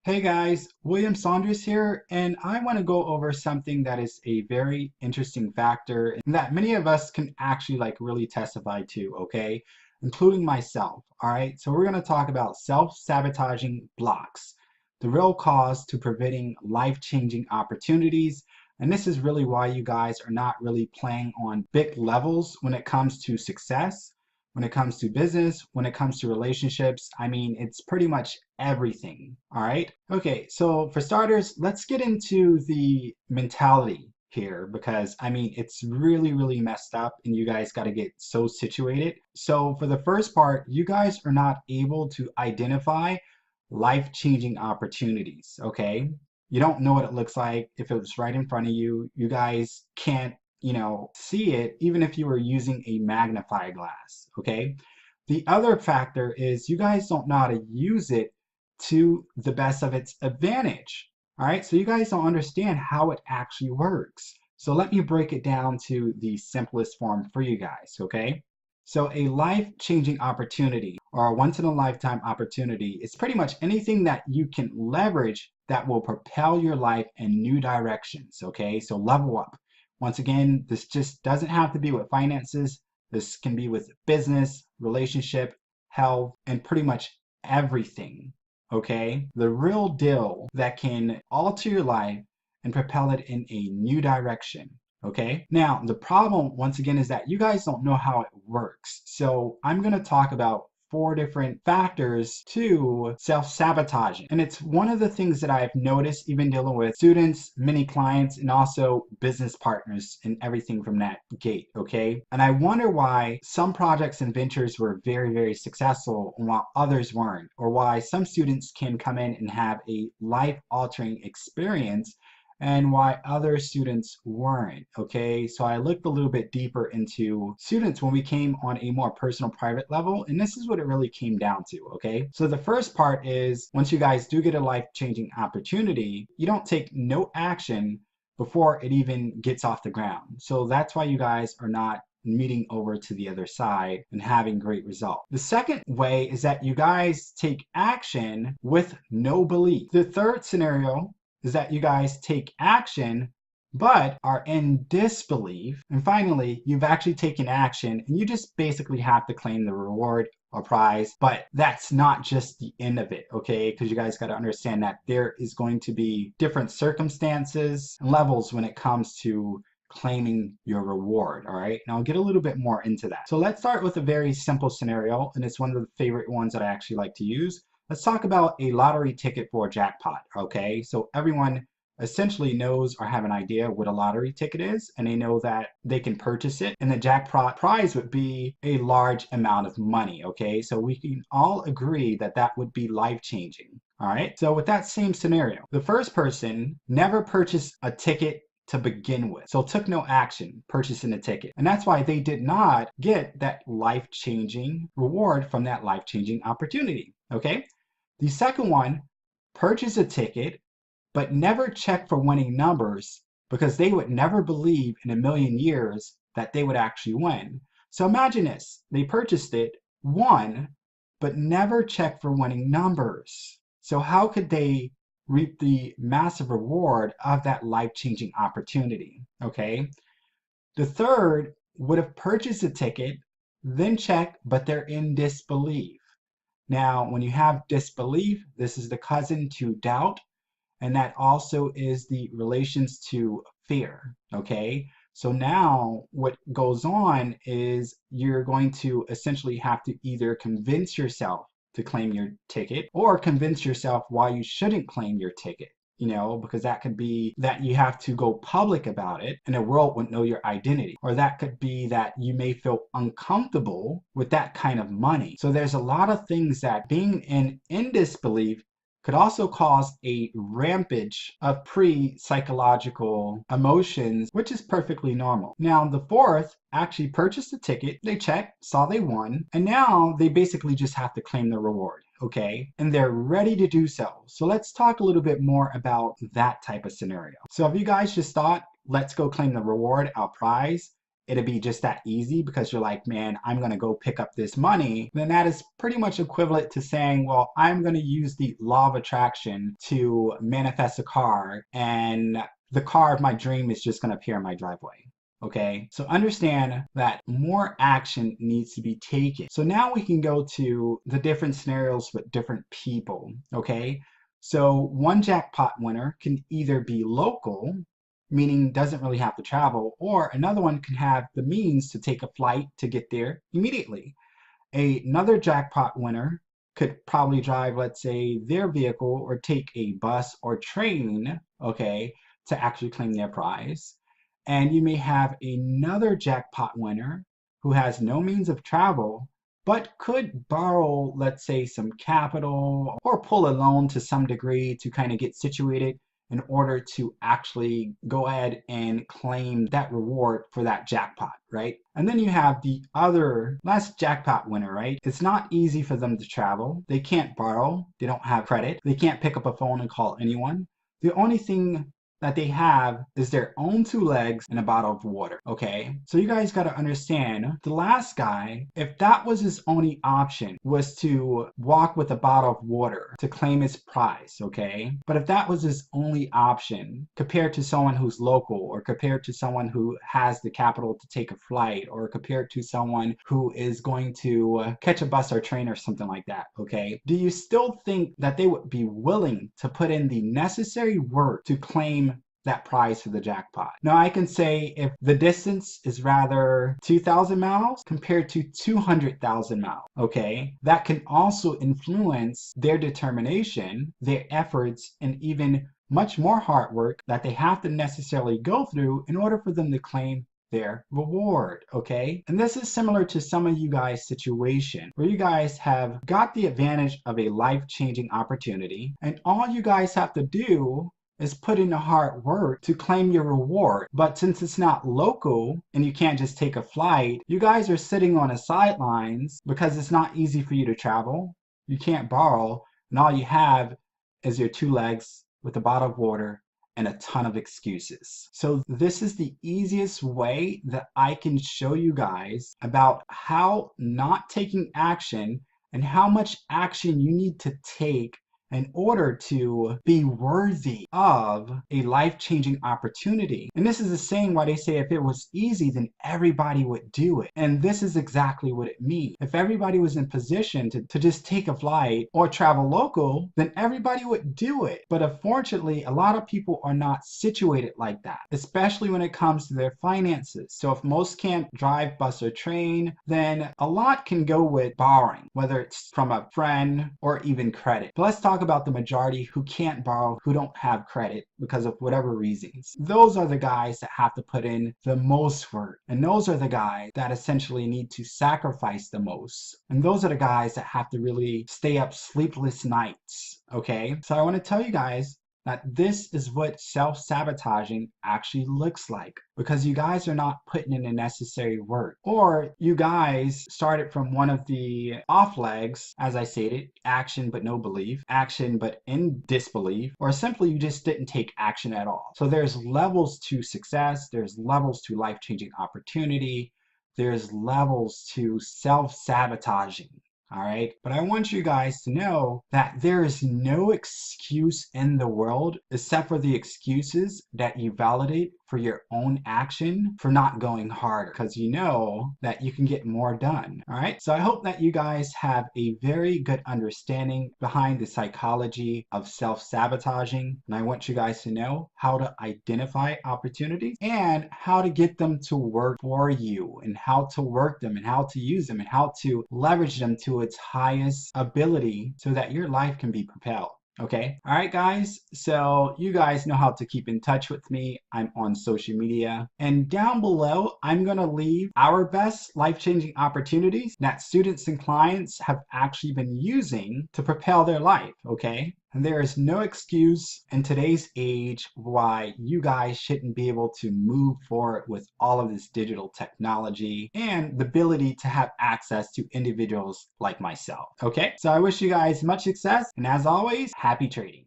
Hey guys, William Saunders here, and I want to go over something that is a very interesting factor and that many of us can actually really testify to, okay? Including myself, all right? So we're going to talk about self-sabotaging blocks, the real cause to preventing life-changing opportunities. And this is really why you guys are not really playing on big levels when it comes to success, when it comes to business, when it comes to relationships. I mean, it's pretty much everything. All right. Okay. So for starters, let's get into the mentality here because I mean, it's really messed up and you guys got to get so situated. So for the first part, you guys are not able to identify life-changing opportunities. Okay. You don't know what it looks like if it was right in front of you. You guys can't see it even if you were using a magnifying glass, okay? The other factor is you guys don't know how to use it to the best of its advantage, all right? So you guys don't understand how it actually works. So let me break it down to the simplest form for you guys, okay? So a life-changing opportunity or a once-in-a-lifetime opportunity is pretty much anything that you can leverage that will propel your life in new directions, okay? So level up. Once again, this just doesn't have to be with finances. This can be with business, relationship, health, and pretty much everything. Okay? The real deal that can alter your life and propel it in a new direction. Okay? Now, the problem, once again, is that you guys don't know how it works. So I'm going to talk about four different factors to self-sabotaging. And it's one of the things that I've noticed even dealing with students, many clients, and also business partners and everything from that gate, okay? And I wonder why some projects and ventures were very successful while others weren't, or why some students can come in and have a life-altering experience and why other students weren't, okay? So I looked a little bit deeper into students when we came on a more personal private level, and this is what it really came down to, okay? So the first part is once you guys do get a life-changing opportunity, you don't take no action before it even gets off the ground. So that's why you guys are not meeting over to the other side and having great results. The second way is that you guys take action with no belief. The third scenario is that you guys take action but are in disbelief. And finally, you've actually taken action and you just basically have to claim the reward or prize. But that's not just the end of it, okay? Because you guys got to understand that there is going to be different circumstances and levels when it comes to claiming your reward, all right? Now I'll get a little bit more into that. So let's start with a very simple scenario, and it's one of the favorite ones that I actually like to use. Let's talk about a lottery ticket for a jackpot, okay? So everyone essentially knows or have an idea what a lottery ticket is, and they know that they can purchase it, and the jackpot prize would be a large amount of money, okay? So we can all agree that that would be life-changing, all right? So with that same scenario, the first person never purchased a ticket to begin with. So took no action purchasing a ticket. And that's why they did not get that life-changing reward from that life-changing opportunity, okay? The second one, purchase a ticket, but never check for winning numbers because they would never believe in a million years that they would actually win. So imagine this, they purchased it, won, but never checked for winning numbers. So how could they reap the massive reward of that life-changing opportunity? Okay. The third would have purchased a ticket, then checked, but they're in disbelief. Now, when you have disbelief, this is the cousin to doubt, and that also is the relations to fear, okay? So now what goes on is you're going to essentially have to either convince yourself to claim your ticket or convince yourself why you shouldn't claim your ticket. Because that could be that you have to go public about it and the world wouldn't know your identity. Or that could be that you may feel uncomfortable with that kind of money. So there's a lot of things that being in disbelief could also cause a rampage of pre-psychological emotions, which is perfectly normal. Now, the fourth actually purchased a ticket, they checked, saw they won, and now they basically just have to claim the reward, okay? And they're ready to do so. So let's talk a little bit more about that type of scenario. So if you guys just thought, let's go claim the reward, our prize, it'd be just that easy because you're like, man, I'm going to go pick up this money, then that is pretty much equivalent to saying, well, I'm going to use the law of attraction to manifest a car, and the car of my dream is just going to appear in my driveway. Okay, so understand that more action needs to be taken. So now we can go to the different scenarios with different people. Okay, so one jackpot winner can either be local, meaning doesn't really have to travel, or another one can have the means to take a flight to get there immediately. Another jackpot winner could probably drive, let's say, their vehicle or take a bus or train, okay, to actually claim their prize. And you may have another jackpot winner who has no means of travel, but could borrow, let's say, some capital or pull a loan to some degree to kind of get situated in order to actually go ahead and claim that reward for that jackpot, right? And then you have the other last jackpot winner, right? It's not easy for them to travel. They can't borrow. They don't have credit. They can't pick up a phone and call anyone. The only thing that they have is their own two legs and a bottle of water. Okay, so you guys got to understand, the last guy, if that was his only option, was to walk with a bottle of water to claim his prize. Okay, but if that was his only option compared to someone who's local, or compared to someone who has the capital to take a flight, or compared to someone who is going to catch a bus or train or something like that, okay, do you still think that they would be willing to put in the necessary work to claim that prize for the jackpot? Now, I can say if the distance is rather 2,000 miles compared to 200,000 miles, okay, that can also influence their determination, their efforts, and even much more hard work that they have to necessarily go through in order for them to claim their reward. Okay, and this is similar to some of you guys' situation where you guys have got the advantage of a life-changing opportunity, and all you guys have to do is put in the hard work to claim your reward. But since it's not local and you can't just take a flight, you guys are sitting on the sidelines because it's not easy for you to travel. You can't borrow, and all you have is your two legs with a bottle of water and a ton of excuses. So this is the easiest way that I can show you guys about how not taking action and how much action you need to take in order to be worthy of a life-changing opportunity. And this is the same why they say if it was easy, then everybody would do it. And this is exactly what it means. If everybody was in position to just take a flight or travel local, then everybody would do it. But unfortunately, a lot of people are not situated like that, especially when it comes to their finances. So if most can't drive, bus, or train, then a lot can go with borrowing, whether it's from a friend or even credit. But let's talk about the majority who can't borrow, who don't have credit because of whatever reasons. Those are the guys that have to put in the most work. And those are the guys that essentially need to sacrifice the most. And those are the guys that have to really stay up sleepless nights. Okay, so I want to tell you guys that this is what self-sabotaging actually looks like, because you guys are not putting in the necessary work, or you guys started from one of the off legs, as I stated, action but no belief, action but in disbelief, or simply you just didn't take action at all. So there's levels to success, there's levels to life-changing opportunity, there's levels to self-sabotaging. All right, but I want you guys to know that there is no excuse in the world except for the excuses that you validate for your own action for not going harder, because you know that you can get more done. All right, so I hope that you guys have a very good understanding behind the psychology of self-sabotaging, and I want you guys to know how to identify opportunities and how to get them to work for you, and how to work them, and how to use them, and how to leverage them to its highest ability so that your life can be propelled. Okay, all right guys, so you guys know how to keep in touch with me. I'm on social media, and down below I'm going to leave our best life-changing opportunities that students and clients have actually been using to propel their life. Okay, and there is no excuse in today's age why you guys shouldn't be able to move forward with all of this digital technology and the ability to have access to individuals like myself. Okay, so I wish you guys much success, and as always, happy trading.